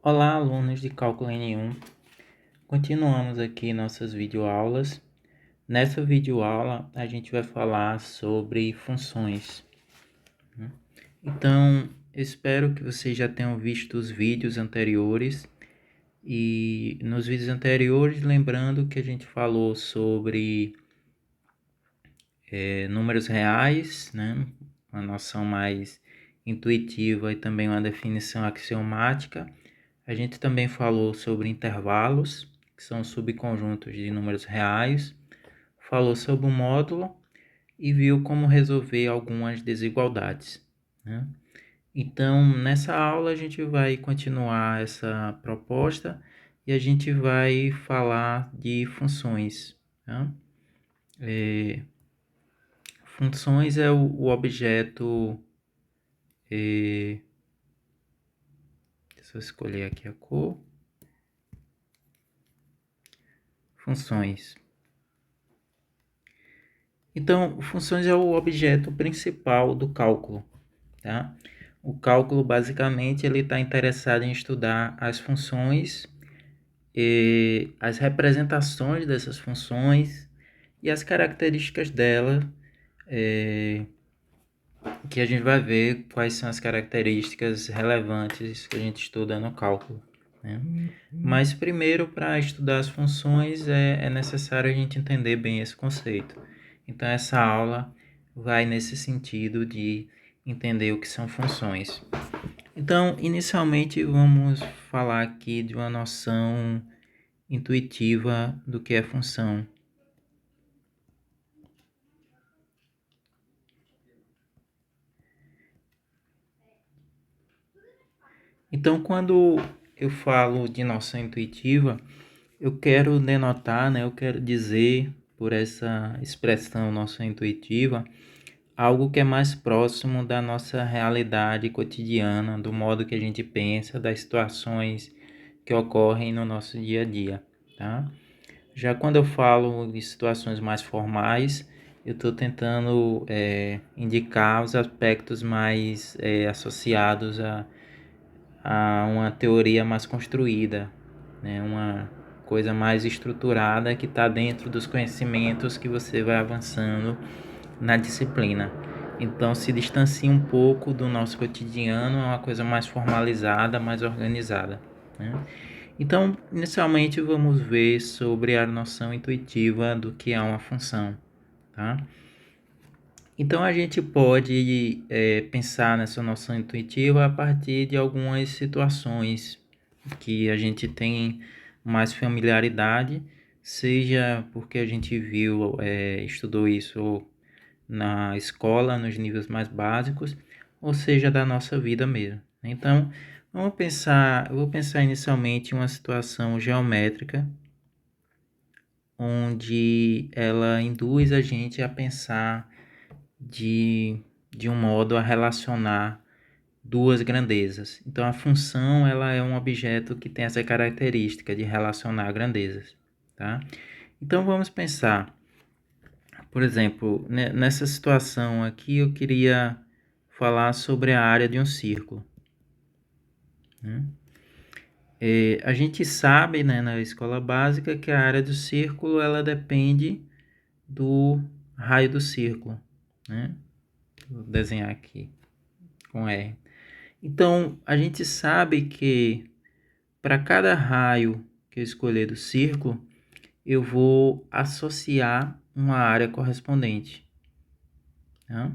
Olá, alunos de Cálculo N1. Continuamos aqui nossas videoaulas. Nessa videoaula, a gente vai falar sobre funções. Então, espero que vocês já tenham visto os vídeos anteriores. E nos vídeos anteriores, lembrando que a gente falou sobre números reais, né? Uma noção mais intuitiva e também uma definição axiomática. A gente também falou sobre intervalos, que são subconjuntos de números reais, falou sobre o módulo e viu como resolver algumas desigualdades, né? Então, nessa aula a gente vai continuar essa proposta e a gente vai falar de funções, tá? Funções é o objeto. Deixa eu escolher aqui a cor. Funções. Então, funções é o objeto principal do cálculo, tá? O cálculo, basicamente, ele está interessado em estudar as funções, e as representações dessas funções e as características dela, que a gente vai ver quais são as características relevantes que a gente estuda no cálculo, né? Mas primeiro, para estudar as funções, é necessário a gente entender bem esse conceito. Então, essa aula vai nesse sentido de entender o que são funções. Então, inicialmente, vamos falar aqui de uma noção intuitiva do que é função. Então, quando eu falo de noção intuitiva, eu quero denotar, né, eu quero dizer, por essa expressão noção intuitiva, algo que é mais próximo da nossa realidade cotidiana, do modo que a gente pensa, das situações que ocorrem no nosso dia a dia, tá? Já quando eu falo de situações mais formais, eu estou tentando indicar os aspectos mais associados a uma teoria mais construída, né? Uma coisa mais estruturada que está dentro dos conhecimentos que você vai avançando na disciplina. Então se distancia um pouco do nosso cotidiano, é uma coisa mais formalizada, mais organizada, né? Então, inicialmente vamos ver sobre a noção intuitiva do que é uma função, tá? Então a gente pode pensar nessa noção intuitiva a partir de algumas situações que a gente tem mais familiaridade, seja porque a gente viu, estudou isso na escola, nos níveis mais básicos, ou seja, da nossa vida mesmo. Então, eu vou pensar inicialmente em uma situação geométrica, onde ela induz a gente a pensar de um modo a relacionar duas grandezas. Então, a função ela é um objeto que tem essa característica de relacionar grandezas, tá? Então, vamos pensar, por exemplo, nessa situação aqui, eu queria falar sobre a área de um círculo, né? A gente sabe, né, na escola básica que a área do círculo ela depende do raio do círculo, né? Vou desenhar aqui com R. Então, a gente sabe que para cada raio que eu escolher do círculo, eu vou associar uma área correspondente, tá?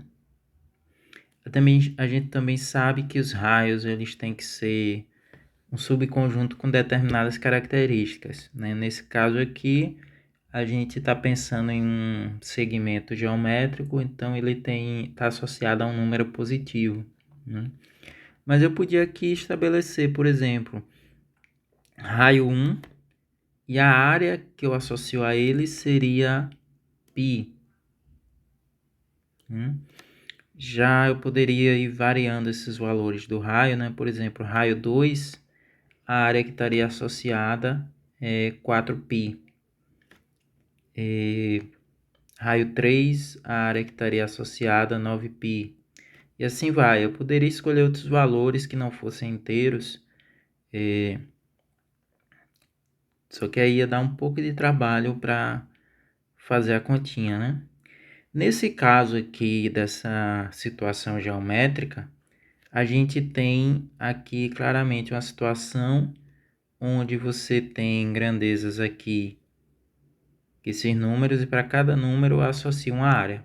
A gente também sabe que os raios eles têm que ser um subconjunto com determinadas características, né? Nesse caso aqui, a gente está pensando em um segmento geométrico, então ele está associado a um número positivo, né? Mas eu podia aqui estabelecer, por exemplo, raio 1 e a área que eu associo a ele seria π. Já eu poderia ir variando esses valores do raio, né? Por exemplo, raio 2, a área que estaria associada é 4π. Raio 3, a área que estaria associada a 9π. E assim vai. Eu poderia escolher outros valores que não fossem inteiros, Só que aí ia dar um pouco de trabalho para fazer a continha, né? Nesse caso aqui dessa situação geométrica, a gente tem aqui claramente uma situação onde você tem grandezas aqui, esses números, e para cada número associa uma área.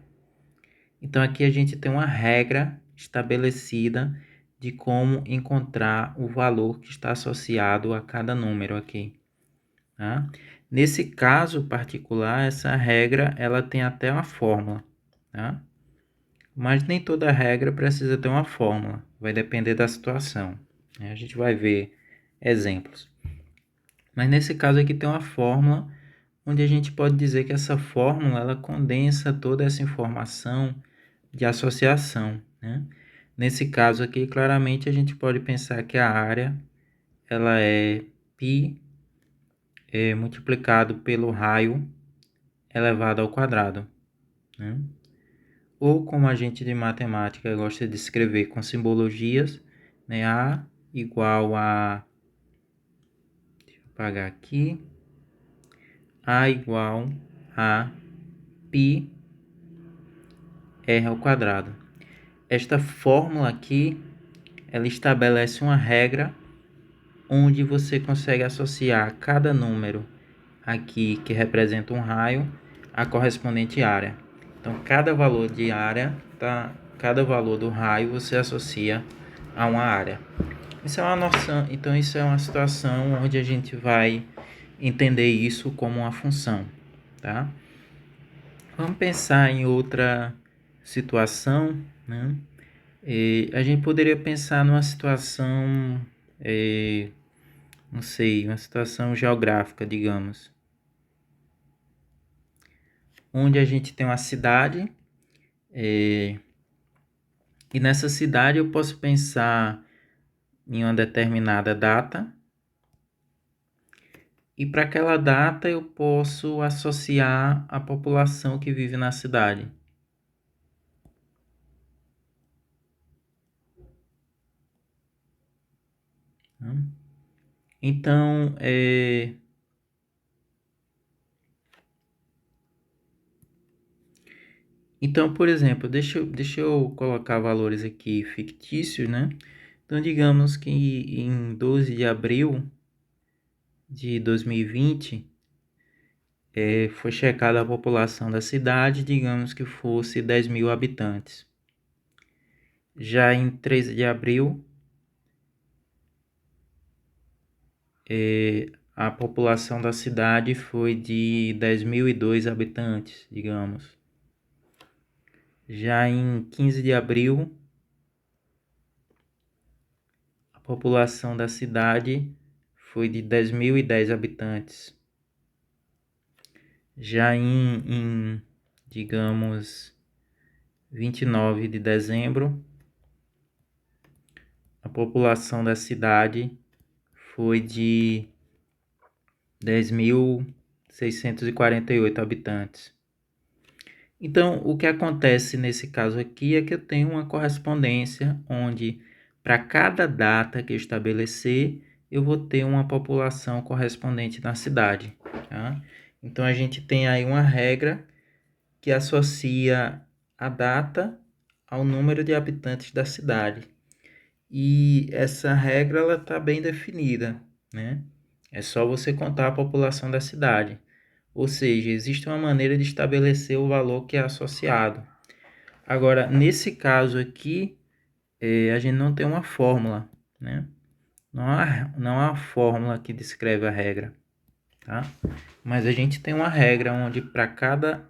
Então aqui a gente tem uma regra estabelecida de como encontrar o valor que está associado a cada número aqui. Tá? Nesse caso particular, essa regra ela tem até uma fórmula, tá? Mas nem toda regra precisa ter uma fórmula, vai depender da situação, né? A gente vai ver exemplos. Mas nesse caso aqui tem uma fórmula, onde a gente pode dizer que essa fórmula ela condensa toda essa informação de associação, né? Nesse caso aqui, claramente a gente pode pensar que a área ela é π multiplicado pelo raio elevado ao quadrado, né? Ou como a gente de matemática gosta de escrever com simbologias, né? A igual a, deixa eu apagar aqui, A igual a π r ao quadrado. Esta fórmula aqui, ela estabelece uma regra onde você consegue associar cada número aqui que representa um raio à correspondente área. Então, cada valor de área, cada valor do raio você associa a uma área. Isso é uma noção, então isso é uma situação onde a gente vai entender isso como uma função, tá? Vamos pensar em outra situação, né? A gente poderia pensar numa situação, não sei, uma situação geográfica, digamos, onde a gente tem uma cidade, e nessa cidade eu posso pensar em uma determinada data, e para aquela data eu posso associar a população que vive na cidade. Então, por exemplo, deixa eu colocar valores aqui fictícios, né? Então, digamos que em 12 de abril de 2020, foi checada a população da cidade, digamos que fosse 10 mil habitantes. Já em 13 de abril, a população da cidade foi de 10.002 habitantes, digamos. Já em 15 de abril, a população da cidade foi de 10.010 habitantes. Já digamos, 29 de dezembro, a população da cidade foi de 10.648 habitantes. Então, o que acontece nesse caso aqui é que eu tenho uma correspondência onde, para cada data que eu estabelecer, eu vou ter uma população correspondente na cidade, tá? Então, a gente tem aí uma regra que associa a data ao número de habitantes da cidade. E essa regra ela está bem definida, né? É só você contar a população da cidade. Ou seja, existe uma maneira de estabelecer o valor que é associado. Agora, nesse caso aqui, a gente não tem uma fórmula, né? Não há uma fórmula que descreve a regra, tá? Mas a gente tem uma regra onde para cada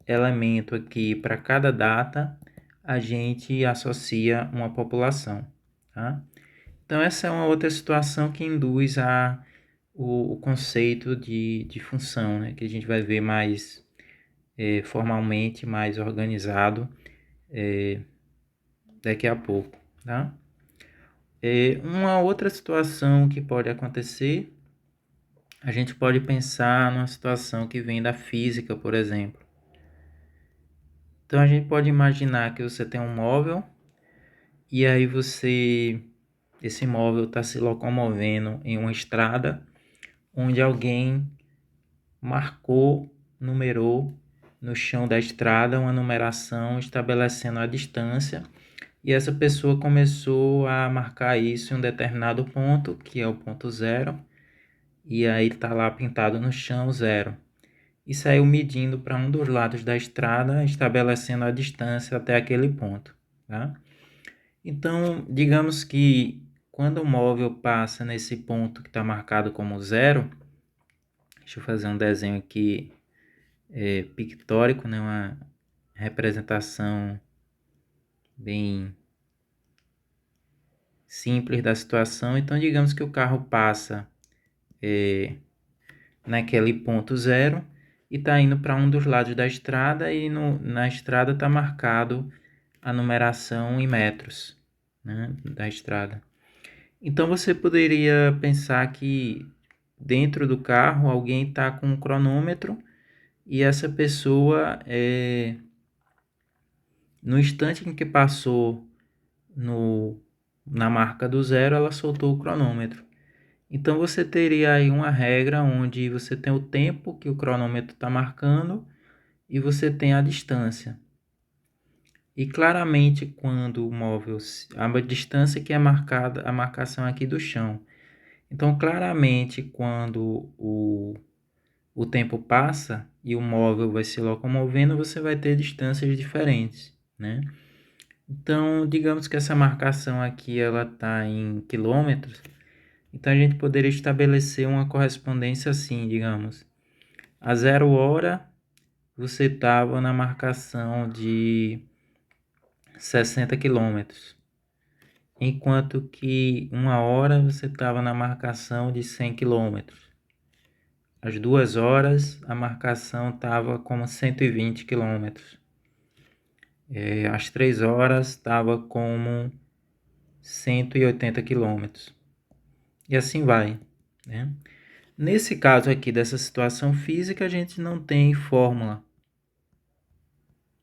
elemento aqui, para cada data, a gente associa uma população, tá? Então, essa é uma outra situação que induz o conceito de função, né? Que a gente vai ver mais formalmente, mais organizado daqui a pouco, tá? Uma outra situação que pode acontecer, a gente pode pensar numa situação que vem da física, por exemplo. Então, a gente pode imaginar que você tem um móvel e aí você esse móvel está se locomovendo em uma estrada onde alguém marcou, numerou no chão da estrada uma numeração estabelecendo a distância, e essa pessoa começou a marcar isso em um determinado ponto, que é o ponto zero, e aí está lá pintado no chão zero. E saiu medindo para um dos lados da estrada, estabelecendo a distância até aquele ponto, tá? Então, digamos que quando o móvel passa nesse ponto que está marcado como zero, deixa eu fazer um desenho aqui pictórico, né? Uma representação bem simples da situação. Então, digamos que o carro passa naquele ponto zero e está indo para um dos lados da estrada, e na estrada está marcado a numeração em metros, né, da estrada. Então você poderia pensar que dentro do carro alguém está com um cronômetro, e essa pessoa, no instante em que passou na marca do zero, ela soltou o cronômetro. Então você teria aí uma regra onde você tem o tempo que o cronômetro está marcando e você tem a distância. E claramente quando o móvel, a distância que é marcada, a marcação aqui do chão. Então claramente quando o tempo passa e o móvel vai se locomovendo, você vai ter distâncias diferentes, né? Então digamos que essa marcação aqui ela está em quilômetros. Então a gente poderia estabelecer uma correspondência assim, digamos. A 0 hora você estava na marcação de 60 quilômetros, enquanto que 1 hora você estava na marcação de 100 quilômetros. Às 2 horas a marcação estava como 120 quilômetros. Às 3 horas estava como 180 quilômetros. E assim vai, né? Nesse caso aqui dessa situação física, a gente não tem fórmula,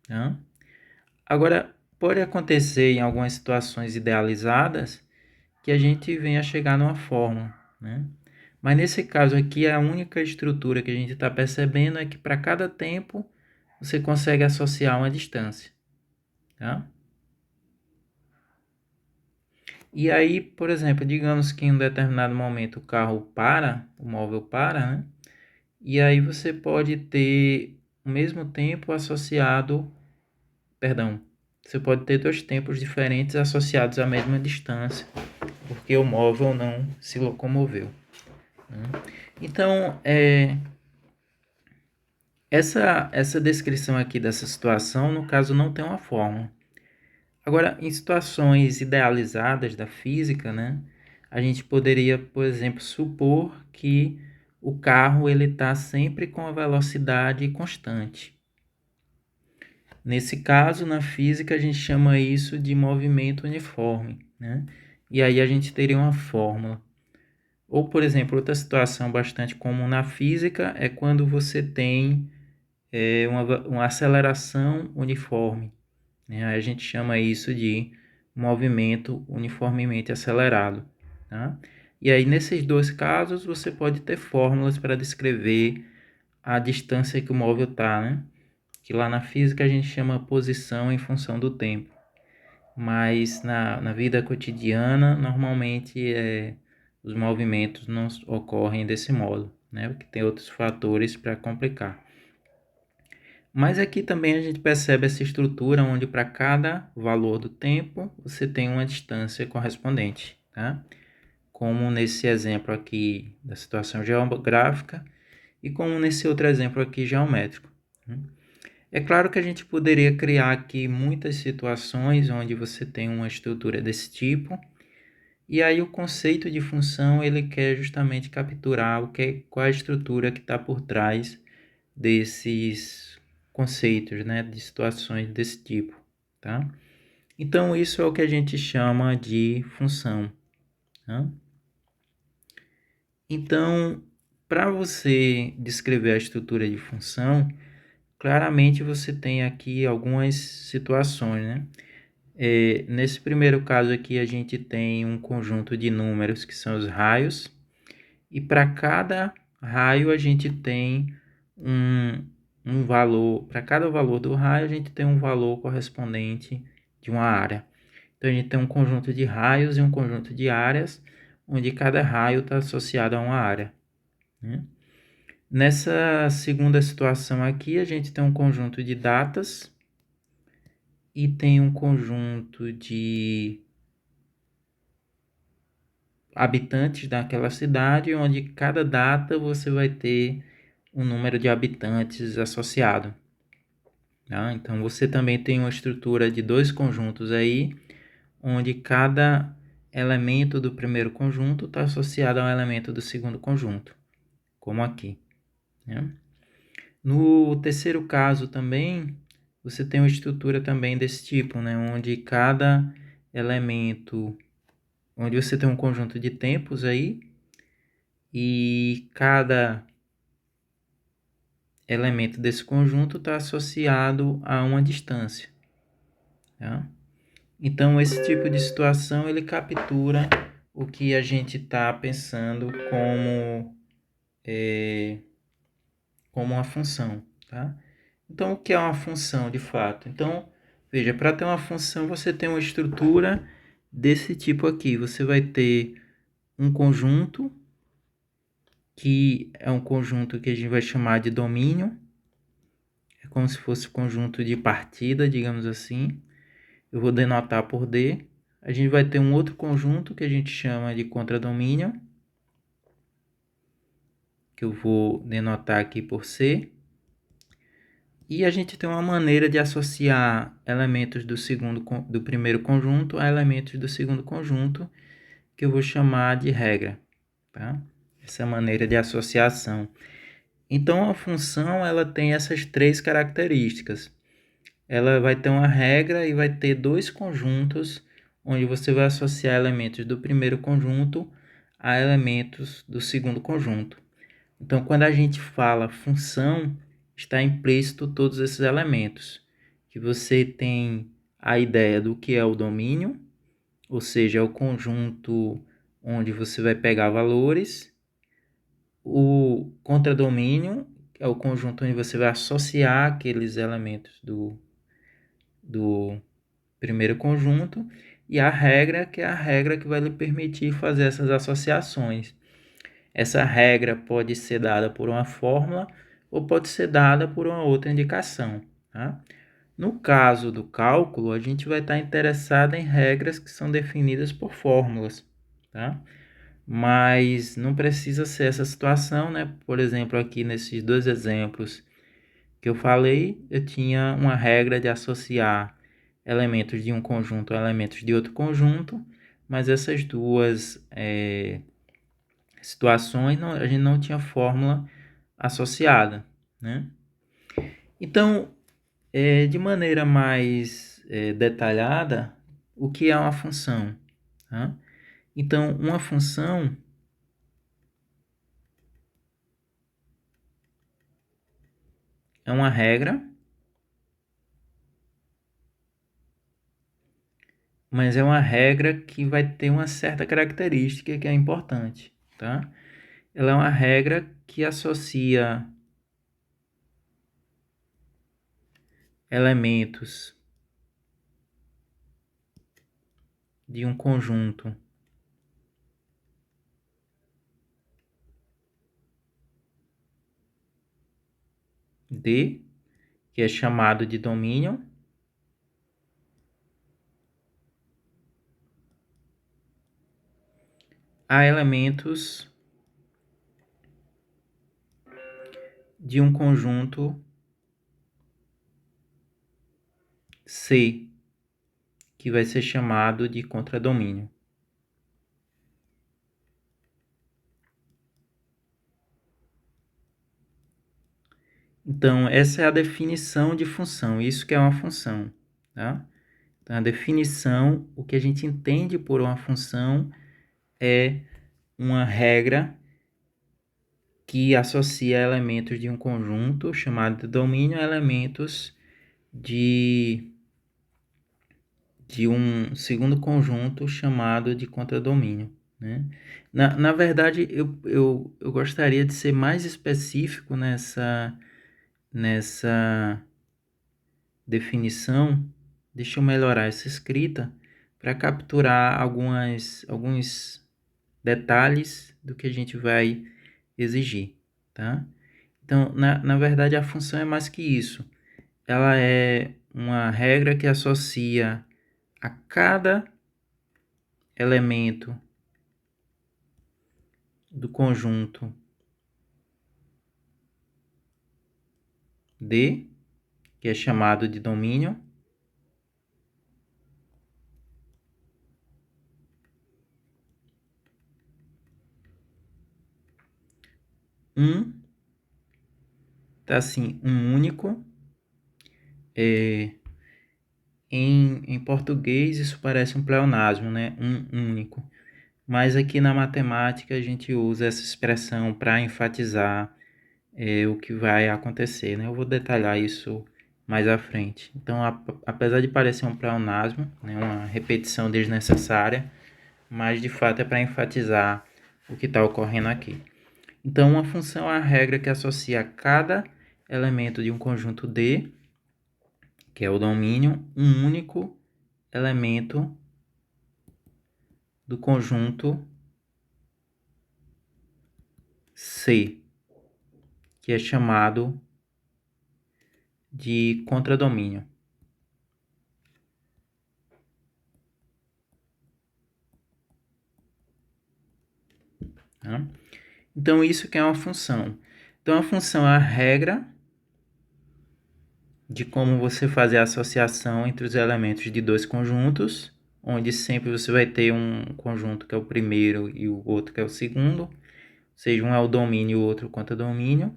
tá? Agora, pode acontecer em algumas situações idealizadas que a gente venha a chegar numa fórmula, né? Mas nesse caso aqui, a única estrutura que a gente está percebendo é que para cada tempo você consegue associar uma distância, tá? E aí, por exemplo, digamos que em um determinado momento o carro para, o móvel para, né? E aí você pode ter o mesmo tempo associado, perdão, você pode ter dois tempos diferentes associados à mesma distância, porque o móvel não se locomoveu, né? Então, essa descrição aqui dessa situação, no caso, não tem uma fórmula. Agora, em situações idealizadas da física, né, a gente poderia, por exemplo, supor que o carro ele está sempre com a velocidade constante. Nesse caso, na física, a gente chama isso de movimento uniforme, né? E aí a gente teria uma fórmula. Ou, por exemplo, outra situação bastante comum na física é quando você tem uma aceleração uniforme, né? Aí a gente chama isso de movimento uniformemente acelerado, tá? E aí, nesses dois casos, você pode ter fórmulas para descrever a distância que o móvel está, né? Que lá na física a gente chama posição em função do tempo. Mas na vida cotidiana, normalmente os movimentos não ocorrem desse modo, né? Porque tem outros fatores para complicar. Mas aqui também a gente percebe essa estrutura onde para cada valor do tempo você tem uma distância correspondente, tá? Como nesse exemplo aqui da situação geográfica e como nesse outro exemplo aqui geométrico, né? É claro que a gente poderia criar aqui muitas situações onde você tem uma estrutura desse tipo, e aí o conceito de função ele quer justamente capturar qual é a estrutura que está por trás desses conceitos, né, de situações desse tipo, tá? Então isso é o que a gente chama de função, tá? Então, para você descrever a estrutura de função, claramente você tem aqui algumas situações, né? Nesse primeiro caso aqui, a gente tem um conjunto de números que são os raios, e para cada raio a gente tem um valor, para cada valor do raio a gente tem um valor correspondente de uma área. Então a gente tem um conjunto de raios e um conjunto de áreas, onde cada raio está associado a uma área, né? Nessa segunda situação aqui, a gente tem um conjunto de datas e tem um conjunto de habitantes daquela cidade, onde cada data você vai ter um número de habitantes associado, tá? Então você também tem uma estrutura de dois conjuntos aí, onde cada elemento do primeiro conjunto está associado a um elemento do segundo conjunto, como aqui, né? No terceiro caso também, você tem uma estrutura também desse tipo, né? Onde cada elemento, onde você tem um conjunto de tempos aí, e cada elemento desse conjunto está associado a uma distância, tá? Então, esse tipo de situação, ele captura o que a gente está pensando como uma função, tá? Então, o que é uma função, de fato? Então, veja, para ter uma função, você tem uma estrutura desse tipo aqui. Você vai ter um conjunto, que é um conjunto que a gente vai chamar de domínio. É como se fosse um conjunto de partida, digamos assim. Eu vou denotar por D. A gente vai ter um outro conjunto que a gente chama de contradomínio, que eu vou denotar aqui por C. E a gente tem uma maneira de associar elementos do primeiro conjunto a elementos do segundo conjunto, que eu vou chamar de regra, tá? Essa maneira de associação. Então, a função ela tem essas três características. Ela vai ter uma regra e vai ter dois conjuntos, onde você vai associar elementos do primeiro conjunto a elementos do segundo conjunto. Então, quando a gente fala função, está implícito todos esses elementos, que você tem a ideia do que é o domínio, ou seja, é o conjunto onde você vai pegar valores. O contradomínio é o conjunto onde você vai associar aqueles elementos do primeiro conjunto, e a regra, que é a regra que vai lhe permitir fazer essas associações. Essa regra pode ser dada por uma fórmula ou pode ser dada por uma outra indicação, tá? No caso do cálculo, a gente vai estar interessado em regras que são definidas por fórmulas, tá? Mas não precisa ser essa situação, né? Por exemplo, aqui nesses dois exemplos que eu falei, eu tinha uma regra de associar elementos de um conjunto a elementos de outro conjunto, mas essas duas situações a gente não tinha fórmula associada, né? Então, de maneira mais detalhada, o que é uma função, tá? Então, uma função é uma regra, mas é uma regra que vai ter uma certa característica que é importante, tá? Ela é uma regra que associa elementos de um conjunto D, que é chamado de domínio, a elementos de um conjunto C, que vai ser chamado de contradomínio. Então, essa é a definição de função, isso que é uma função, tá? Então, a definição, o que a gente entende por uma função é uma regra que associa elementos de um conjunto chamado de domínio a elementos de um segundo conjunto chamado de contradomínio, né? Na verdade, eu gostaria de ser mais específico nessa definição. Deixa eu melhorar essa escrita para capturar alguns detalhes do que a gente vai exigir, tá? Então, na verdade, a função é mais que isso. Ela é uma regra que associa a cada elemento do conjunto D, que é chamado de domínio, tá assim, um único. Em português isso parece um pleonasmo, né? Um único. Mas aqui na matemática a gente usa essa expressão para enfatizar o que vai acontecer, né? Eu vou detalhar isso mais à frente. Então, apesar de parecer um pleonasmo, né, uma repetição desnecessária, mas de fato é para enfatizar o que está ocorrendo aqui. Então, uma função é a regra que associa cada elemento de um conjunto D, que é o domínio, um único elemento do conjunto C, que é chamado de contradomínio. Tá? Então, isso que é uma função. Então, a função é a regra de como você fazer a associação entre os elementos de dois conjuntos, onde sempre você vai ter um conjunto que é o primeiro e o outro que é o segundo, ou seja, um é o domínio e o outro o contradomínio.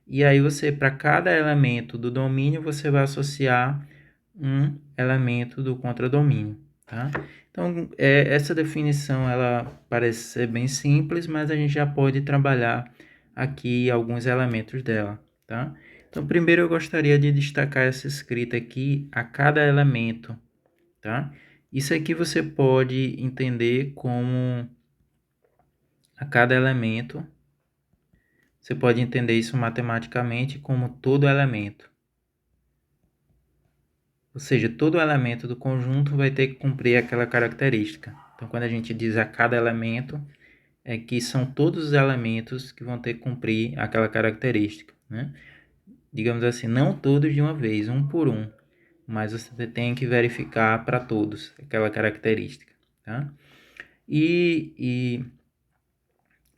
E aí você, para cada elemento do domínio, você vai associar um elemento do contradomínio, tá? Então, essa definição, ela parece ser bem simples, mas a gente já pode trabalhar aqui alguns elementos dela, tá? Então, primeiro eu gostaria de destacar essa escrita aqui a cada elemento, tá? Isso aqui você pode entender como a cada elemento, você pode entender isso matematicamente como todo elemento. Ou seja, todo elemento do conjunto vai ter que cumprir aquela característica. Então, quando a gente diz a cada elemento, é que são todos os elementos que vão ter que cumprir aquela característica, né? Digamos assim, não todos de uma vez, um por um, mas você tem que verificar para todos aquela característica, tá? E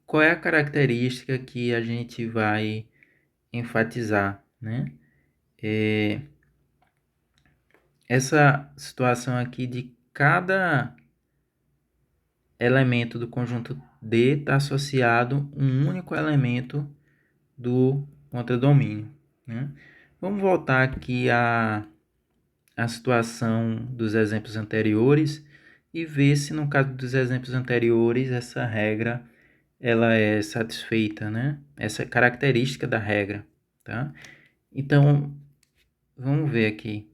qual é a característica que a gente vai enfatizar, né? Essa situação aqui de cada elemento do conjunto D está associado a um único elemento do contradomínio, né? Vamos voltar aqui à situação dos exemplos anteriores e ver se no caso dos exemplos anteriores essa regra ela é satisfeita, né? Essa é característica da regra, tá? Então, vamos ver aqui.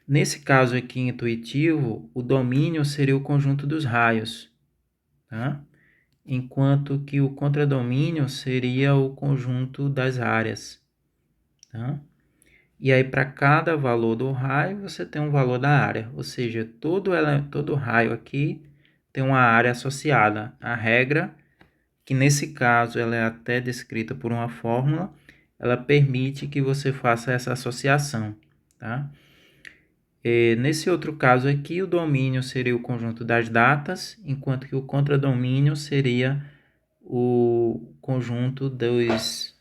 Nesse caso aqui intuitivo, o domínio seria o conjunto dos raios, tá? Enquanto que o contradomínio seria o conjunto das áreas, tá? E aí, para cada valor do raio, você tem um valor da área, ou seja, todo raio aqui tem uma área associada. A regra, que nesse caso ela é até descrita por uma fórmula, ela permite que você faça essa associação, tá? Nesse outro caso aqui, o domínio seria o conjunto das datas, enquanto que o contradomínio seria o conjunto dos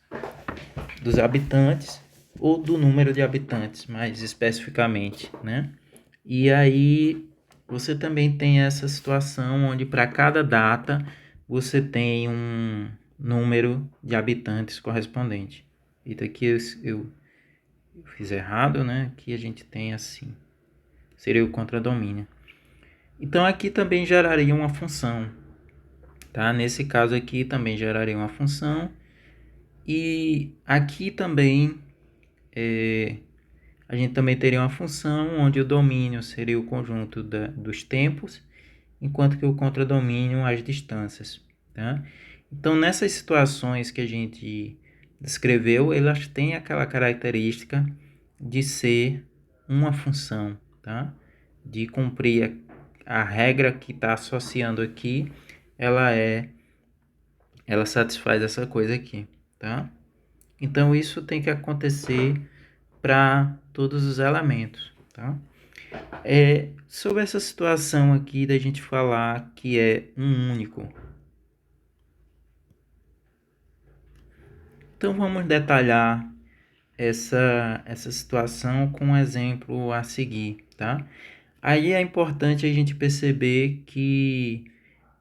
habitantes ou do número de habitantes, mais especificamente, né? E aí você também tem essa situação onde para cada data você tem um número de habitantes correspondente. E daqui eu fiz errado, né? Aqui a gente tem assim, seria o contradomínio. Então aqui também geraria uma função, tá? Nesse caso aqui também geraria uma função. E aqui também a gente também teria uma função onde o domínio seria o conjunto dos tempos, enquanto que o contradomínio as distâncias, tá? Então, nessas situações que a gente descreveu, elas têm aquela característica de ser uma função, tá? De cumprir a regra que está associando aqui, ela satisfaz essa coisa aqui, tá? Então, isso tem que acontecer para todos os elementos, tá? Sobre essa situação aqui da gente falar que é um único. Então vamos detalhar essa situação com um exemplo a seguir, tá? Aí é importante a gente perceber que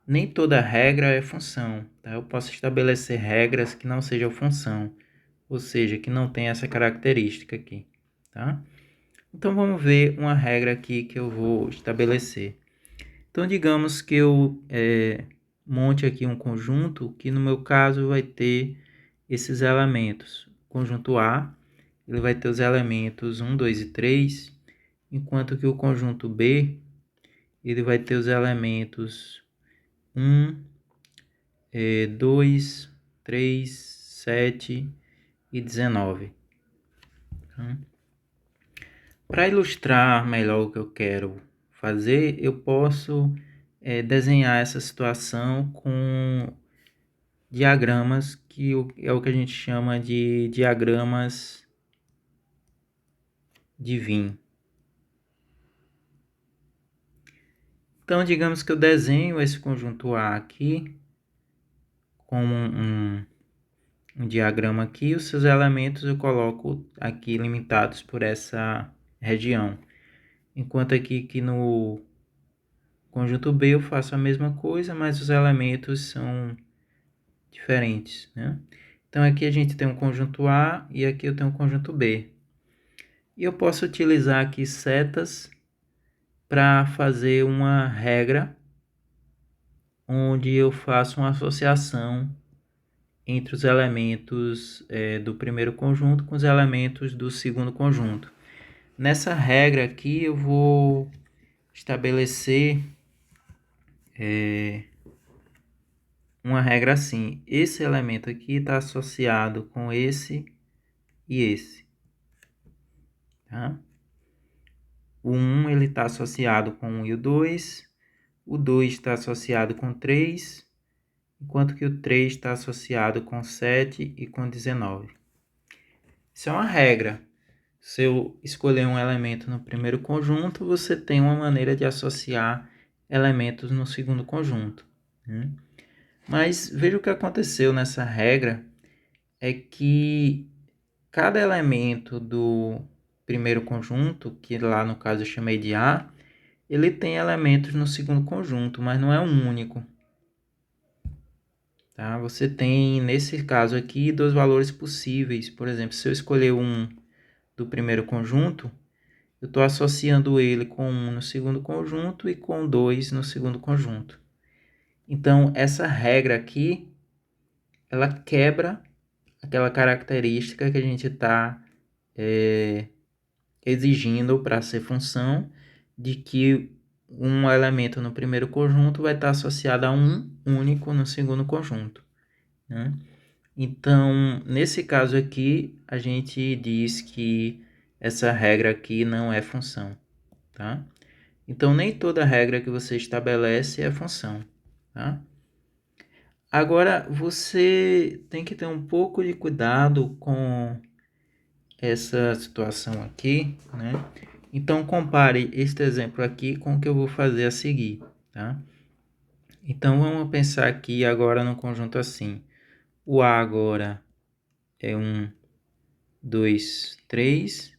nem toda regra é função, tá? Eu posso estabelecer regras que não sejam função, ou seja, que não tem essa característica aqui, tá? Então vamos ver uma regra aqui que eu vou estabelecer. Então digamos que eu monte aqui um conjunto que no meu caso vai ter esses elementos. O conjunto A, ele vai ter os elementos 1, 2 e 3, enquanto que o conjunto B, ele vai ter os elementos 1, 2, 3, 7 e 19. Para ilustrar melhor o que eu quero fazer, eu posso desenhar essa situação com diagramas, que é o que a gente chama de diagramas de Venn. Então, digamos que eu desenho esse conjunto A aqui, como um diagrama aqui, os seus elementos eu coloco aqui limitados por essa região. Enquanto aqui que no conjunto B eu faço a mesma coisa, mas os elementos são diferentes, né? Então aqui a gente tem um conjunto A e aqui eu tenho um conjunto B. E eu posso utilizar aqui setas para fazer uma regra onde eu faço uma associação entre os elementos do primeiro conjunto com os elementos do segundo conjunto. Nessa regra aqui eu vou estabelecer uma regra assim: esse elemento aqui está associado com esse e esse, tá? O 1 ele está associado com o 1 e o 2 está associado com 3, enquanto que o 3 está associado com 7 e com 19. Isso é uma regra. Se eu escolher um elemento no primeiro conjunto, você tem uma maneira de associar elementos no segundo conjunto, né? Mas veja o que aconteceu nessa regra, é que cada elemento do primeiro conjunto, que lá no caso eu chamei de A, ele tem elementos no segundo conjunto, mas não é um único. Tá? Você tem, nesse caso aqui, dois valores possíveis. Por exemplo, se eu escolher um do primeiro conjunto, eu estou associando ele com 1 no segundo conjunto e com 2 no segundo conjunto. Então, essa regra aqui, ela quebra aquela característica que a gente está exigindo para ser função, de que um elemento no primeiro conjunto vai estar associado a um único no segundo conjunto, né? Então, nesse caso aqui, a gente diz que essa regra aqui não é função, tá? Então, nem toda regra que você estabelece é função, tá? Agora, você tem que ter um pouco de cuidado com essa situação aqui, né? Então, compare este exemplo aqui com o que eu vou fazer a seguir, tá? Então, vamos pensar aqui agora no conjunto assim. O A agora é 1, 2, 3,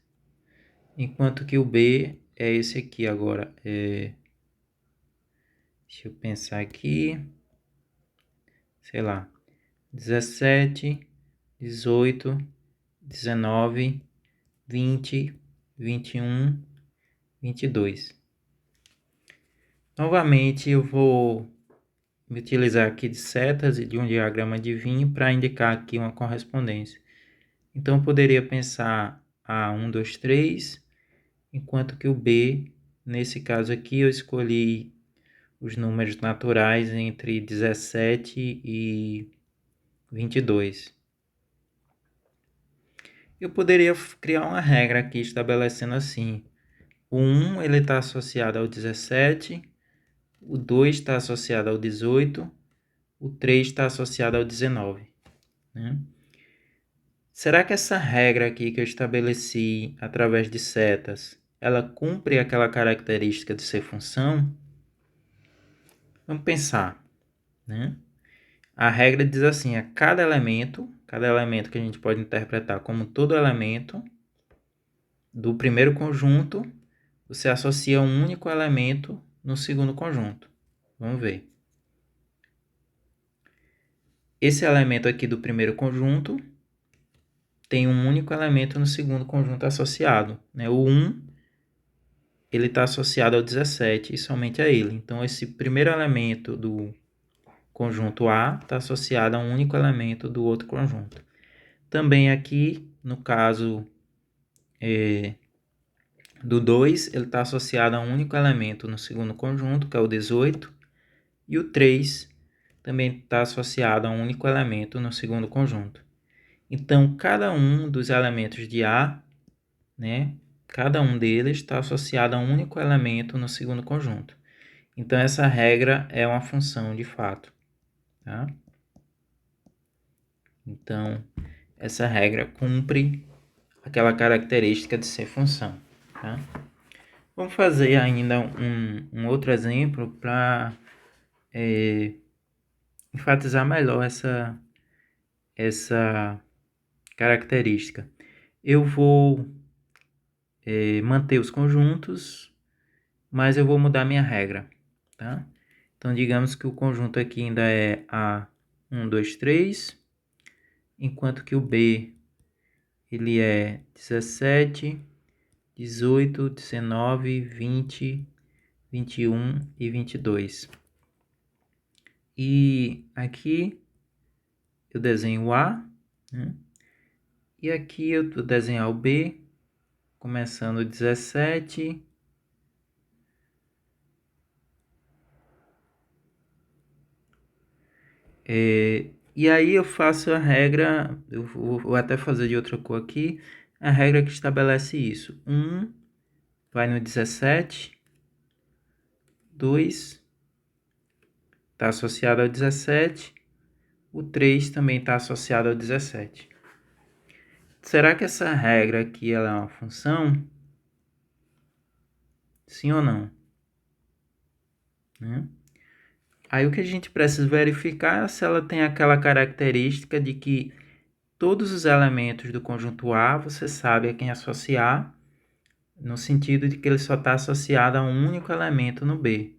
enquanto que o B é esse aqui agora. Deixa eu pensar aqui, sei lá, 17, 18, 19, 20, 21, 22. Novamente, eu vou me utilizar aqui de setas e de um diagrama de Venn para indicar aqui uma correspondência. Então, eu poderia pensar A 1, 2, 3, enquanto que o B, nesse caso aqui, eu escolhi os números naturais entre 17 e 22. Eu poderia criar uma regra aqui estabelecendo assim: o 1 ele está associado ao 17, o 2 está associado ao 18, o 3 está associado ao 19. Né? Será que essa regra aqui que eu estabeleci através de setas, ela cumpre aquela característica de ser função? Vamos pensar, né? A regra diz assim, a cada elemento que a gente pode interpretar como todo elemento do primeiro conjunto, você associa um único elemento no segundo conjunto. Vamos ver. Esse elemento aqui do primeiro conjunto tem um único elemento no segundo conjunto associado. Né? O 1 ele está associado ao 17 e somente a ele. Então, esse primeiro elemento do conjunto A está associado a um único elemento do outro conjunto. Também aqui, no caso do 2, ele está associado a um único elemento no segundo conjunto, que é o 18, e o 3 também está associado a um único elemento no segundo conjunto. Então, cada um dos elementos de A, né, cada um deles está associado a um único elemento no segundo conjunto. Então, essa regra é uma função de fato. Tá? Então, essa regra cumpre aquela característica de ser função. Tá? Vamos fazer ainda um outro exemplo para enfatizar melhor essa característica. Eu vou manter os conjuntos, mas eu vou mudar minha regra. Tá? Então, digamos que o conjunto aqui ainda é A1, 2, 3, enquanto que o B ele é 17, 18, 19, 20, 21 e 22. E aqui eu desenho o A, né? E aqui eu vou desenhar o B, começando 17, e aí eu faço a regra, eu vou até fazer de outra cor aqui, a regra que estabelece isso. 1 vai no 17, 2 está associado ao 17, o 3 também está associado ao 17. Será que essa regra aqui ela é uma função? Sim ou não? Né? Aí o que a gente precisa verificar é se ela tem aquela característica de que todos os elementos do conjunto A você sabe a quem associar, no sentido de que ele só está associado a um único elemento no B.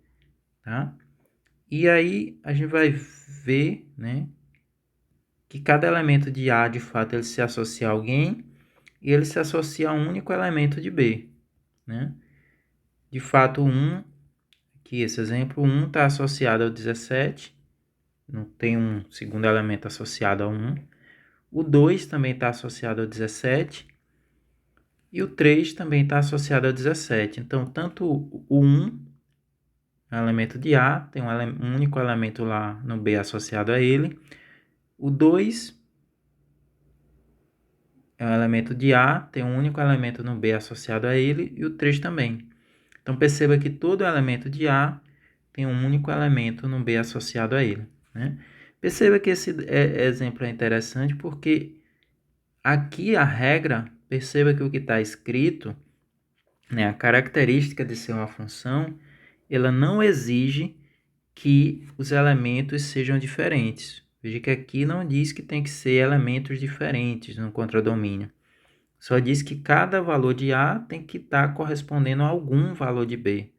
Tá? E aí a gente vai ver, né, que cada elemento de A, de fato, ele se associa a alguém e ele se associa a um único elemento de B. Né? De fato, 1, aqui esse exemplo, 1 está associado ao 17, não tem um segundo elemento associado a 1. O 2 também está associado ao 17 e o 3 também está associado ao 17. Então, tanto o 1, elemento de A, tem um único elemento lá no B associado a ele. O 2 é um elemento de A, tem um único elemento no B associado a ele, e o 3 também. Então, perceba que todo elemento de A tem um único elemento no B associado a ele. Né? Perceba que esse exemplo é interessante porque aqui a regra, perceba que o que está escrito, né, a característica de ser uma função, ela não exige que os elementos sejam diferentes. Veja que aqui não diz que tem que ser elementos diferentes no contradomínio. Só diz que cada valor de A tem que estar correspondendo a algum valor de B.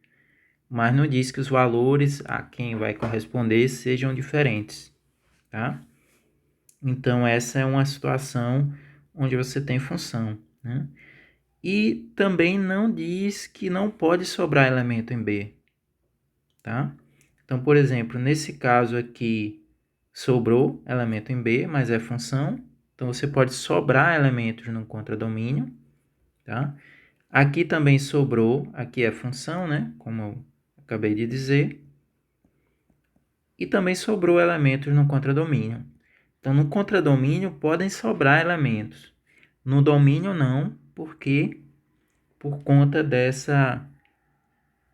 Mas não diz que os valores a quem vai corresponder sejam diferentes. Tá? Então, essa é uma situação onde você tem função. Né? E também não diz que não pode sobrar elemento em B. Tá? Então, por exemplo, nesse caso aqui, sobrou elemento em B, mas é função. Então, você pode sobrar elementos no contradomínio. tá? Aqui também sobrou, aqui é função, né? Como eu acabei de dizer. E também sobrou elementos no contradomínio. Então, no contradomínio podem sobrar elementos. No domínio não, porque por conta dessa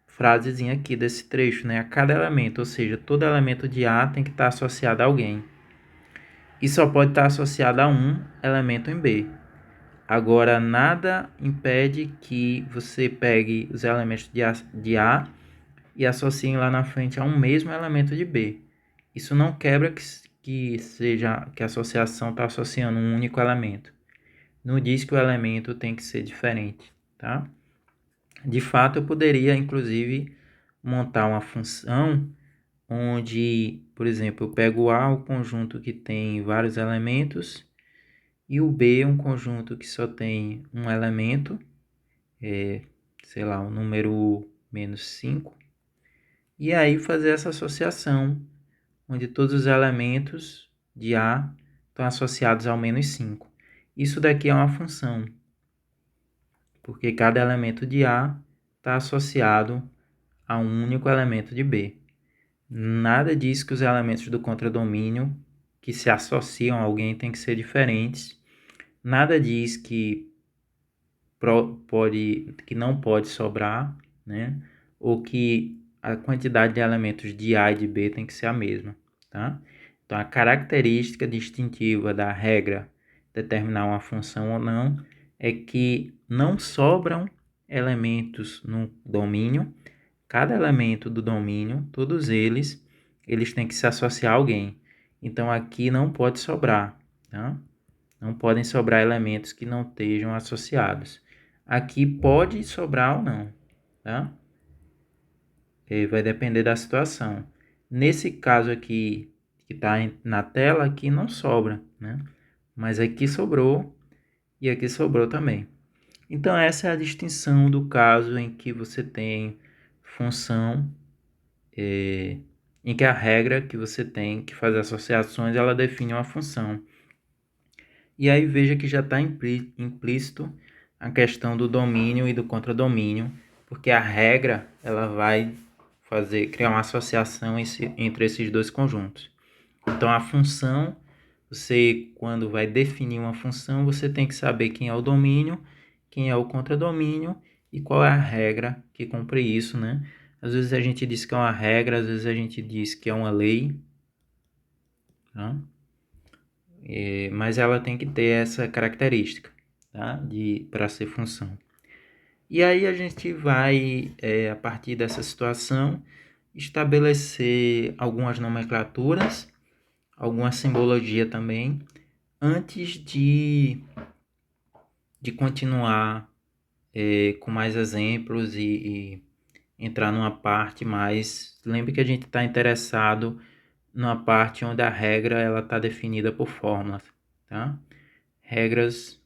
frasezinha aqui, desse trecho, né? A cada elemento, ou seja, todo elemento de A tem que estar associado a alguém. E só pode estar associado a um elemento em B. Agora, nada impede que você pegue os elementos de A e associe lá na frente a um mesmo elemento de B. Isso não quebra que a associação está associando um único elemento. Não diz que o elemento tem que ser diferente, tá? De fato, eu poderia, inclusive, montar uma função onde, por exemplo, eu pego o A, o conjunto que tem vários elementos, e o B, um conjunto que só tem um elemento, sei lá, o número -5, e aí fazer essa associação, onde todos os elementos de A estão associados ao -5. Isso daqui é uma função, porque cada elemento de A está associado a um único elemento de B. Nada diz que os elementos do contradomínio que se associam a alguém têm que ser diferentes. Nada diz que não pode sobrar, né? Ou que a quantidade de elementos de A e de B tem que ser a mesma, tá? Então, a característica distintiva da regra determinar uma função ou não é que não sobram elementos no domínio. Cada elemento do domínio, todos eles têm que se associar a alguém. Então, aqui não pode sobrar, tá? Não podem sobrar elementos que não estejam associados. Aqui pode sobrar ou não, tá? Vai depender da situação. Nesse caso aqui, que está na tela, aqui não sobra, né? Mas aqui sobrou e aqui sobrou também. Então, essa é a distinção do caso em que você tem função, em que a regra que você tem que fazer associações, ela define uma função. E aí veja que já está implícito a questão do domínio e do contradomínio, porque a regra ela vai criar uma associação entre esses dois conjuntos. Então a função, você quando vai definir uma função, você tem que saber quem é o domínio, quem é o contradomínio e qual é a regra que cumpre isso, né? Às vezes a gente diz que é uma regra, às vezes a gente diz que é uma lei, tá? Mas ela tem que ter essa característica, tá? Para ser função. E aí a gente vai, a partir dessa situação, estabelecer algumas nomenclaturas, alguma simbologia também, antes de continuar com mais exemplos e entrar numa parte mais... Lembre que a gente está interessado numa parte onde a regra ela está definida por fórmulas, tá? Regras.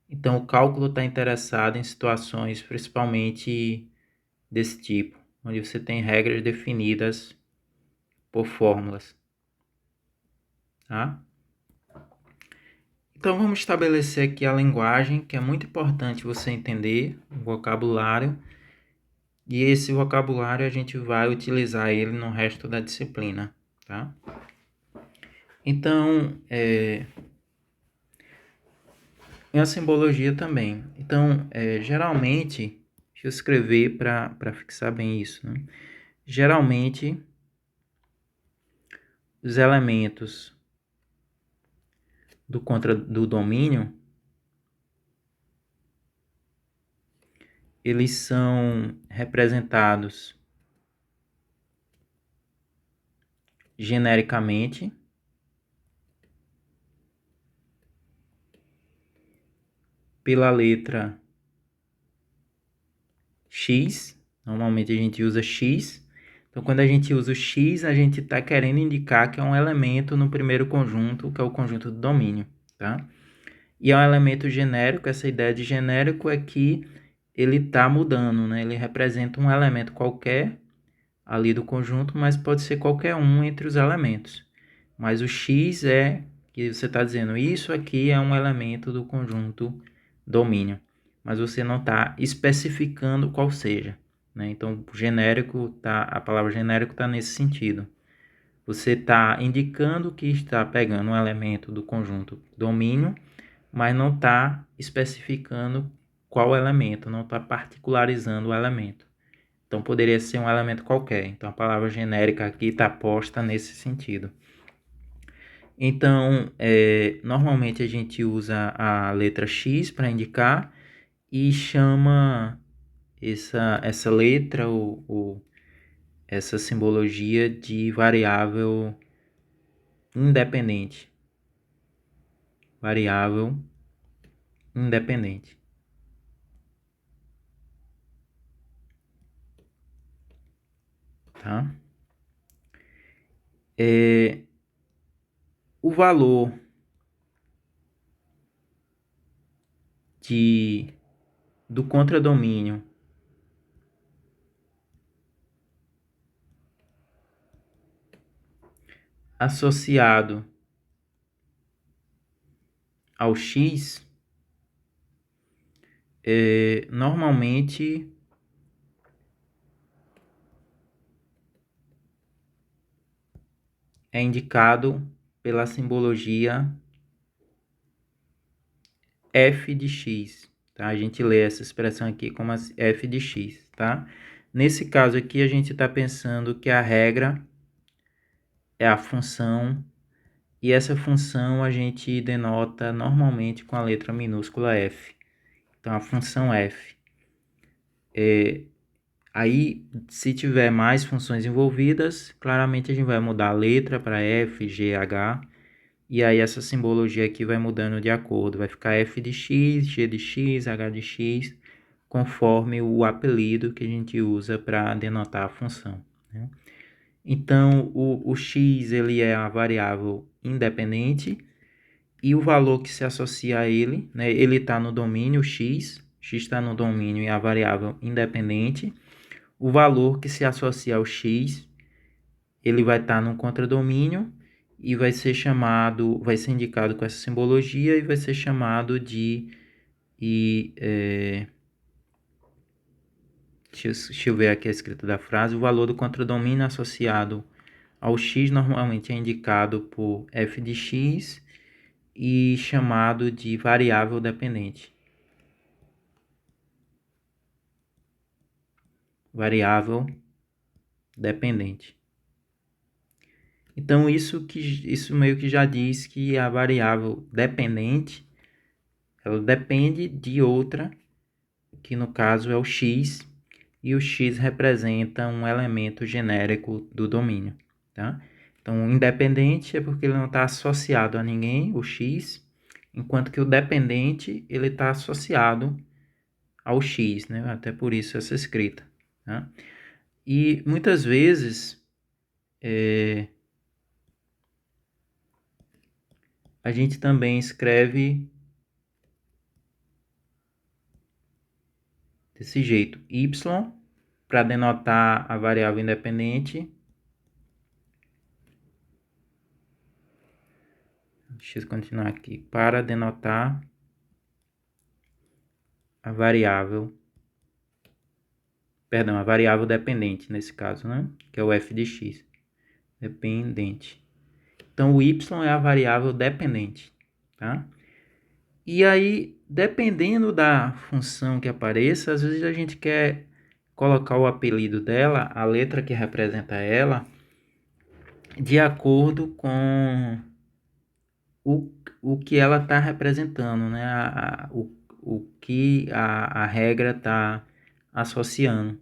Então, o cálculo está interessado em situações principalmente desse tipo, onde você tem regras definidas por fórmulas, tá? Então, vamos estabelecer aqui a linguagem, que é muito importante você entender, o vocabulário, e esse vocabulário a gente vai utilizar ele no resto da disciplina, tá? Então, é a simbologia também. Então, geralmente, deixa eu escrever para fixar bem isso, né? Geralmente, os elementos do domínio, eles são representados genericamente pela letra X. Normalmente a gente usa X. Então, quando a gente usa o X, a gente está querendo indicar que é um elemento no primeiro conjunto, que é o conjunto do domínio, tá? E é um elemento genérico. Essa ideia de genérico é que ele está mudando, né? Ele representa um elemento qualquer ali do conjunto, mas pode ser qualquer um entre os elementos. Mas o X é que você está dizendo, isso aqui é um elemento do conjunto domínio. mas você não está especificando qual seja, né? Então, genérico tá, a palavra genérico está nesse sentido. Você está indicando que está pegando um elemento do conjunto domínio, mas não está especificando qual elemento, não está particularizando o elemento. Então, poderia ser um elemento qualquer. Então, a palavra genérica aqui está posta nesse sentido. Então, normalmente a gente usa a letra X para indicar e chama essa letra ou essa simbologia de variável independente. Variável independente. Tá? O valor do contradomínio associado ao X normalmente é indicado pela simbologia f de x, tá? A gente lê essa expressão aqui como f de x, tá? Nesse caso aqui, a gente está pensando que a regra é a função, e essa função a gente denota normalmente com a letra minúscula f. Então, a função f. Aí, se tiver mais funções envolvidas, claramente a gente vai mudar a letra para f, g, h, e aí essa simbologia aqui vai mudando de acordo, vai ficar f de x, g de x, h de x, conforme o apelido que a gente usa para denotar a função, né? Então, o x ele é a variável independente e o valor que se associa a ele, né, ele está no domínio x está no domínio e a variável independente. O valor que se associa ao x, ele vai estar no contradomínio e vai ser chamado, vai ser indicado com essa simbologia e vai ser chamado de deixa eu ver aqui a escrita da frase. O valor do contradomínio associado ao x normalmente é indicado por f de x e chamado de variável dependente. Variável dependente. Então, isso meio que já diz que a variável dependente, ela depende de outra, que no caso é o x, e o x representa um elemento genérico do domínio, tá? Então, o independente é porque ele não está associado a ninguém, o x, enquanto que o dependente, ele está associado ao x, né? Até por isso essa escrita, tá? E muitas vezes a gente também escreve desse jeito, y para denotar a variável independente. Deixa eu continuar aqui. Para denotar a variável, perdão, a variável dependente nesse caso, né? Que é o f de x, dependente. Então, o y é a variável dependente, tá? E aí, dependendo da função que apareça, às vezes a gente quer colocar o apelido dela, a letra que representa ela, de acordo com o que ela está representando, né? O que a regra está associando.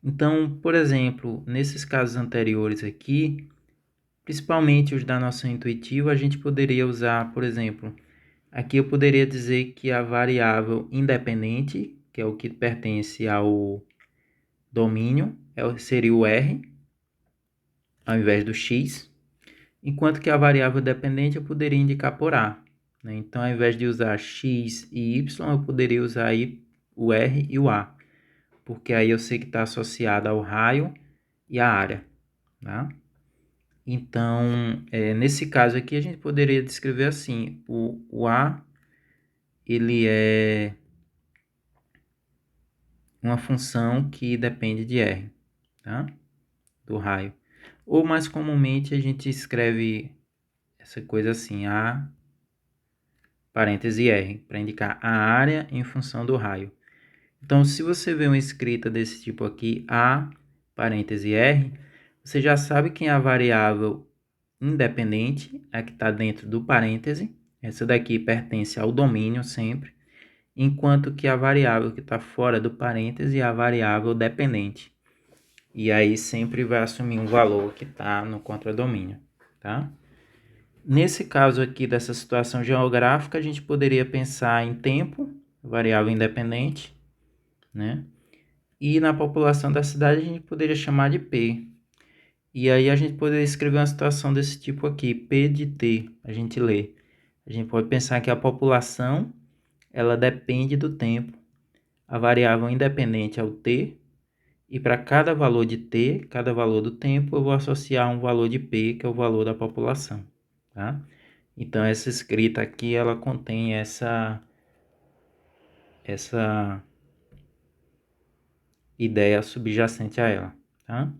Então, por exemplo, nesses casos anteriores aqui, principalmente os da noção intuitiva, a gente poderia usar, por exemplo, aqui eu poderia dizer que a variável independente, que é o que pertence ao domínio, seria o R, ao invés do X, enquanto que a variável dependente eu poderia indicar por A, né? Então, ao invés de usar X e Y, eu poderia usar aí o R e o A, porque aí eu sei que está associado ao raio e à área, tá? Então, nesse caso aqui, a gente poderia descrever assim, o A, ele é uma função que depende de R, tá? Do raio. Ou mais comumente a gente escreve essa coisa assim, A, parêntese R, para indicar a área em função do raio. Então, se você vê uma escrita desse tipo aqui, A, parêntese R, você já sabe que é a variável independente, a que está dentro do parêntese. Essa daqui pertence ao domínio sempre, enquanto que a variável que está fora do parêntese é a variável dependente. E aí sempre vai assumir um valor que está no contradomínio, tá? Nesse caso aqui dessa situação geográfica, a gente poderia pensar em tempo, variável independente, né? E na população da cidade a gente poderia chamar de P. E aí a gente poderia escrever uma situação desse tipo aqui, P de T, a gente lê. A gente pode pensar que a população, ela depende do tempo. A variável independente é o T, e para cada valor de T, cada valor do tempo, eu vou associar um valor de P, que é o valor da população, tá? Então essa escrita aqui, ela contém essa ideia subjacente a ela, tá?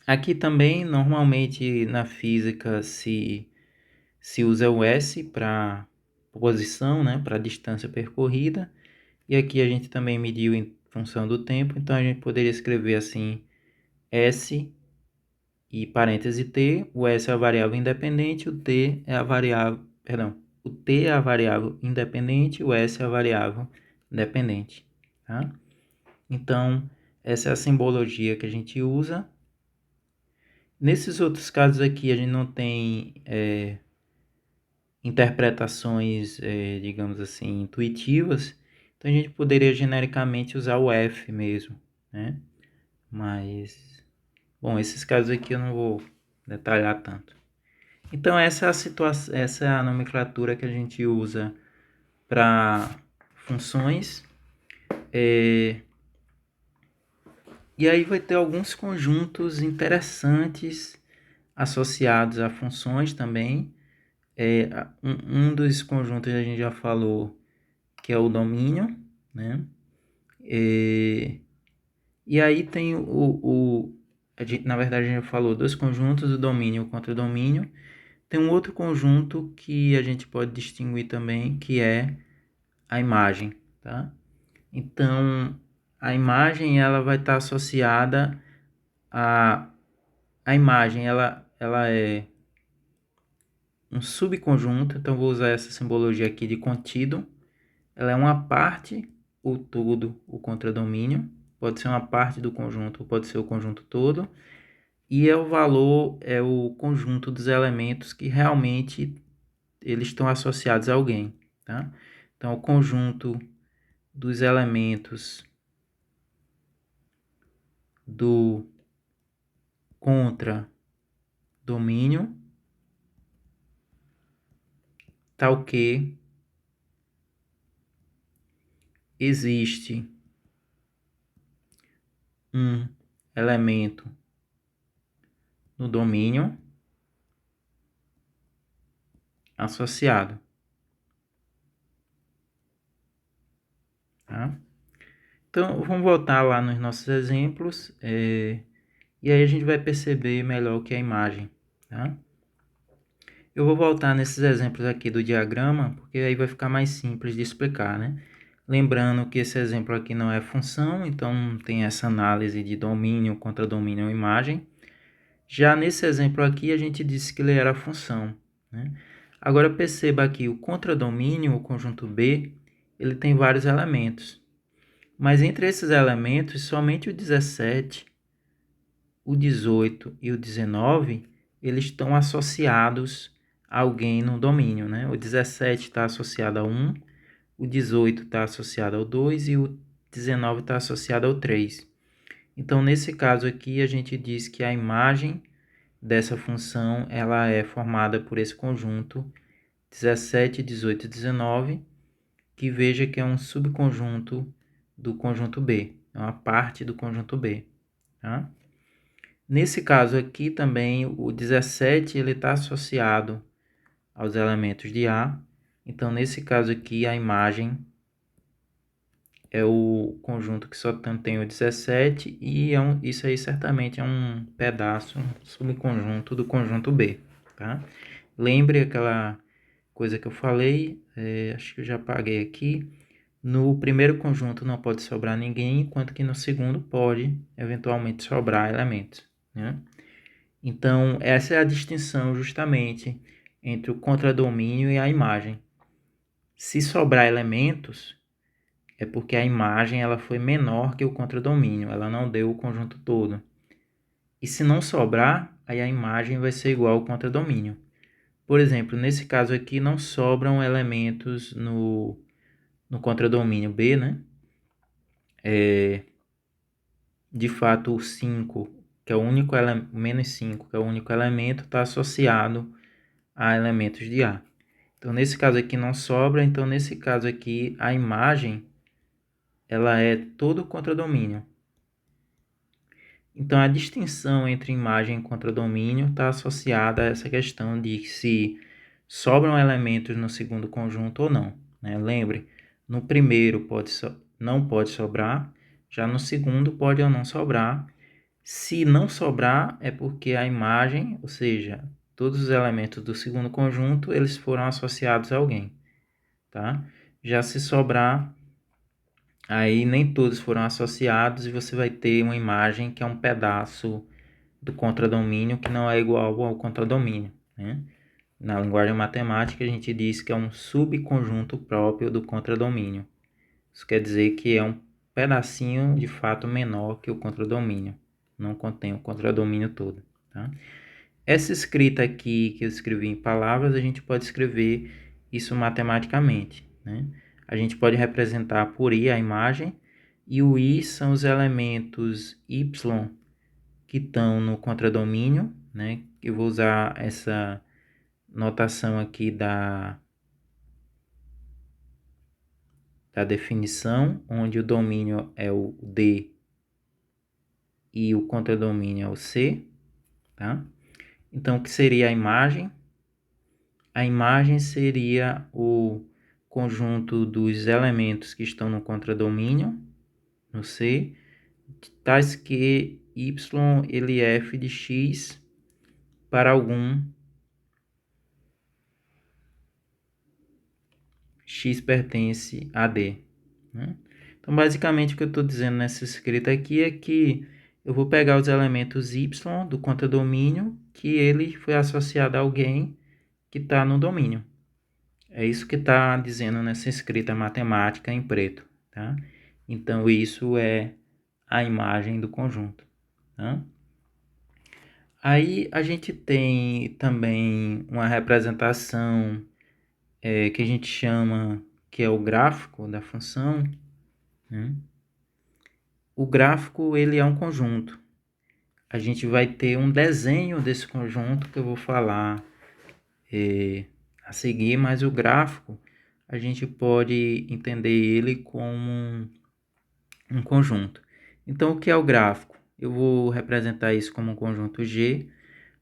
Aqui também, normalmente na física se usa o S para posição, né, para distância percorrida, e aqui a gente também mediu em função do tempo, então a gente poderia escrever assim, S e parêntese T, o S é a variável independente, o T é a variável, perdão, o T é a variável independente, o S é a variável dependente, tá? Então, essa é a simbologia que a gente usa. Nesses outros casos aqui, a gente não tem interpretações, digamos assim, intuitivas, então a gente poderia genericamente usar o F mesmo, né? Mas, bom, esses casos aqui eu não vou detalhar tanto. Então essa é a situação, essa é a nomenclatura que a gente usa para funções. E aí vai ter alguns conjuntos interessantes associados a funções também. Um dos conjuntos a gente já falou que é o domínio, né? E aí tem na verdade a gente falou dois conjuntos, o domínio e o contradomínio. Tem um outro conjunto que a gente pode distinguir também, que é a imagem, tá? Então, a imagem ela vai estar associada a imagem, ela é um subconjunto, então vou usar essa simbologia aqui de contido. Ela é uma parte, o todo, o contradomínio. Pode ser uma parte do conjunto, pode ser o conjunto todo. E é o valor, é o conjunto dos elementos que realmente eles estão associados a alguém, tá? Então, o conjunto dos elementos do contradomínio, tal que existe um elemento no domínio associado, tá? Então, vamos voltar lá nos nossos exemplos, e aí a gente vai perceber melhor o que é a imagem, tá? Eu vou voltar nesses exemplos aqui do diagrama, porque aí vai ficar mais simples de explicar, né? Lembrando que esse exemplo aqui não é função, então não tem essa análise de domínio, contradomínio ou imagem. Já nesse exemplo aqui, a gente disse que ele era função, né? Agora perceba aqui, o contradomínio, o conjunto B, ele tem vários elementos. Mas entre esses elementos, somente o 17, o 18 e o 19, eles estão associados a alguém no domínio, né? O 17 está associado a 1, o 18 está associado ao 2 e o 19 está associado ao 3. Então, nesse caso aqui, a gente diz que a imagem dessa função ela é formada por esse conjunto 17, 18 e 19, que veja que é um subconjunto do conjunto B, é uma parte do conjunto B, tá? Nesse caso aqui também, o 17 ele está associado aos elementos de A, então nesse caso aqui a imagem é o conjunto que só tem o 17 e isso aí certamente é um pedaço, um subconjunto do conjunto B, tá? Lembre aquela coisa que eu falei, acho que eu já apaguei aqui. No primeiro conjunto não pode sobrar ninguém, enquanto que no segundo pode, eventualmente, sobrar elementos, né? Então, essa é a distinção justamente entre o contradomínio e a imagem. Se sobrar elementos, é porque a imagem ela foi menor que o contradomínio, ela não deu o conjunto todo. E se não sobrar, aí a imagem vai ser igual ao contradomínio. Por exemplo, nesse caso aqui não sobram elementos no contradomínio B, né? De fato, o 5, que é o único menos 5, que é o único elemento, está associado a elementos de A. Então, nesse caso aqui não sobra, então nesse caso aqui a imagem ela é todo o contradomínio. Então, a distinção entre imagem e contradomínio está associada a essa questão de se sobram elementos no segundo conjunto ou não, né? Lembre, no primeiro não pode sobrar, já no segundo pode ou não sobrar. Se não sobrar, é porque a imagem, ou seja, todos os elementos do segundo conjunto, eles foram associados a alguém, tá? Já se sobrar, aí nem todos foram associados e você vai ter uma imagem que é um pedaço do contradomínio que não é igual ao contradomínio, né? Na linguagem matemática, a gente diz que é um subconjunto próprio do contradomínio. Isso quer dizer que é um pedacinho de fato menor que o contradomínio. Não contém o contradomínio todo, tá? Essa escrita aqui que eu escrevi em palavras, a gente pode escrever isso matematicamente, né? A gente pode representar por I a imagem, e o I são os elementos Y que estão no contradomínio, né? Eu vou usar essa notação aqui da definição, onde o domínio é o D e o contradomínio é o C, tá? Então, o que seria a imagem? A imagem seria o conjunto dos elementos que estão no contradomínio, no C, tais que Y ele é f de x para algum x pertence a D, né? Então, basicamente, o que eu estou dizendo nessa escrita aqui é que eu vou pegar os elementos Y do contradomínio, que ele foi associado a alguém que está no domínio. É isso que está dizendo nessa escrita matemática em preto, tá? Então, isso é a imagem do conjunto, tá? Aí, a gente tem também uma representação que a gente chama, que é o gráfico da função, né? O gráfico, ele é um conjunto. A gente vai ter um desenho desse conjunto que eu vou falar a seguir, mas o gráfico, a gente pode entender ele como um conjunto. Então, o que é o gráfico? Eu vou representar isso como um conjunto G.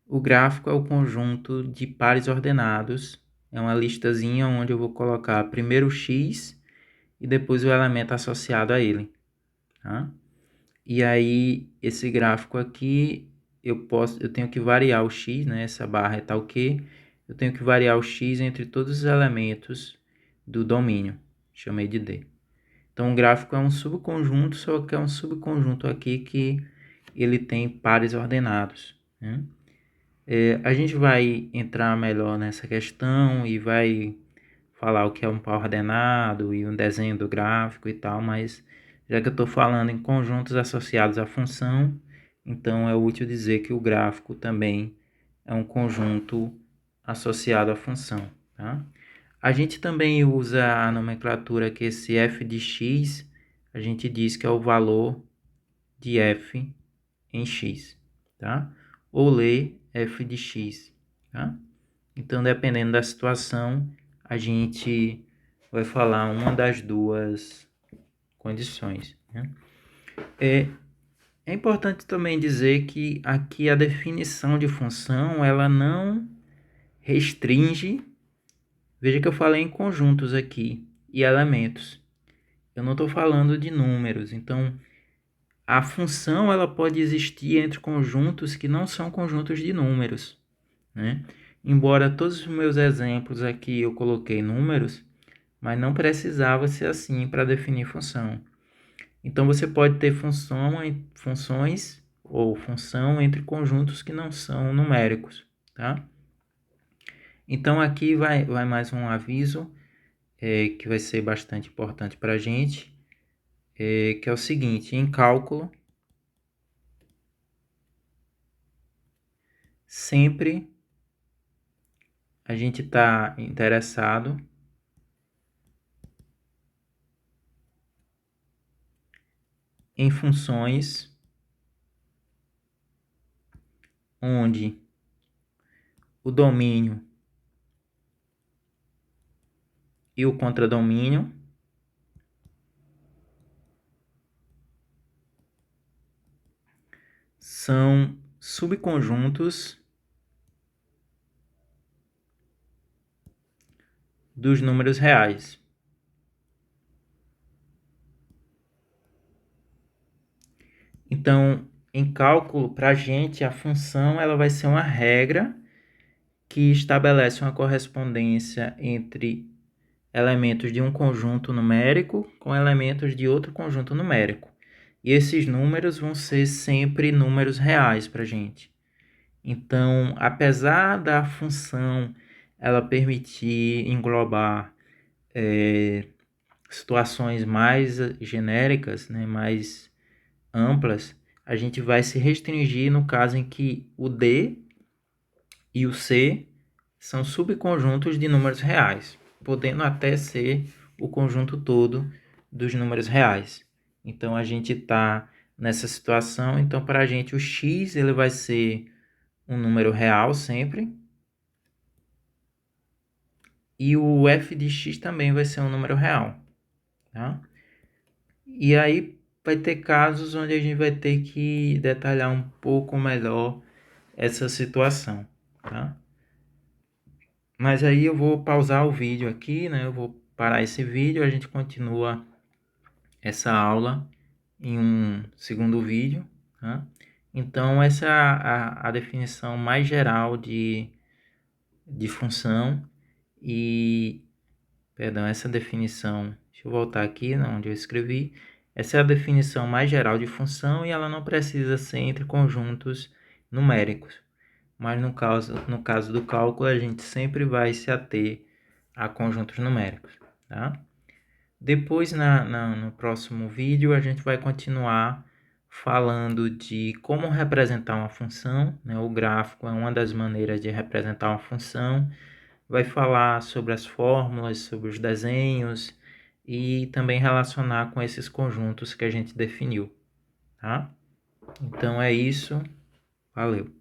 O gráfico é o conjunto de pares ordenados. É uma listazinha onde eu vou colocar primeiro o x e depois o elemento associado a ele, tá? E aí, esse gráfico aqui, eu tenho que variar o x, né? Essa barra é tal que eu tenho que variar o x entre todos os elementos do domínio. Chamei de D. Então, o gráfico é um subconjunto, só que é um subconjunto aqui que ele tem pares ordenados, né? A gente vai entrar melhor nessa questão e vai falar o que é um par ordenado e um desenho do gráfico e tal, mas já que eu estou falando em conjuntos associados à função, então é útil dizer que o gráfico também é um conjunto associado à função, tá? A gente também usa a nomenclatura que esse f de x, a gente diz que é o valor de f em x, tá? Ou lê f de x, tá? Então, dependendo da situação, a gente vai falar uma das duas condições, né? É importante também dizer que aqui a definição de função, ela não restringe, veja que eu falei em conjuntos aqui, e elementos. Eu não estou falando de números. Então, a função ela pode existir entre conjuntos que não são conjuntos de números, né? Embora todos os meus exemplos aqui eu coloquei números, mas não precisava ser assim para definir função. Então você pode ter funções ou função entre conjuntos que não são numéricos, tá? Então aqui vai mais um aviso que vai ser bastante importante para a gente, que é o seguinte: em cálculo, sempre a gente está interessado em funções onde o domínio e o contradomínio são subconjuntos dos números reais. Então, em cálculo, para a gente, a função ela vai ser uma regra que estabelece uma correspondência entre elementos de um conjunto numérico com elementos de outro conjunto numérico. E esses números vão ser sempre números reais para a gente. Então, apesar da função ela permitir englobar situações mais genéricas, né, mais amplas, a gente vai se restringir no caso em que o D e o C são subconjuntos de números reais, podendo até ser o conjunto todo dos números reais. Então a gente está nessa situação. Então para a gente o x ele vai ser um número real sempre, e o f de x também vai ser um número real, tá? E aí vai ter casos onde a gente vai ter que detalhar um pouco melhor essa situação, tá? Mas aí eu vou pausar o vídeo aqui, né? Eu vou parar esse vídeo, a gente continua essa aula em um segundo vídeo, tá? Então essa é a definição mais geral de função e, perdão, essa definição, deixa eu voltar aqui onde eu escrevi. Essa é a definição mais geral de função e ela não precisa ser entre conjuntos numéricos. Mas no caso do cálculo, a gente sempre vai se ater a conjuntos numéricos, tá? Depois, no próximo vídeo, a gente vai continuar falando de como representar uma função, né? O gráfico é uma das maneiras de representar uma função. Vai falar sobre as fórmulas, sobre os desenhos e também relacionar com esses conjuntos que a gente definiu, tá? Então é isso. Valeu!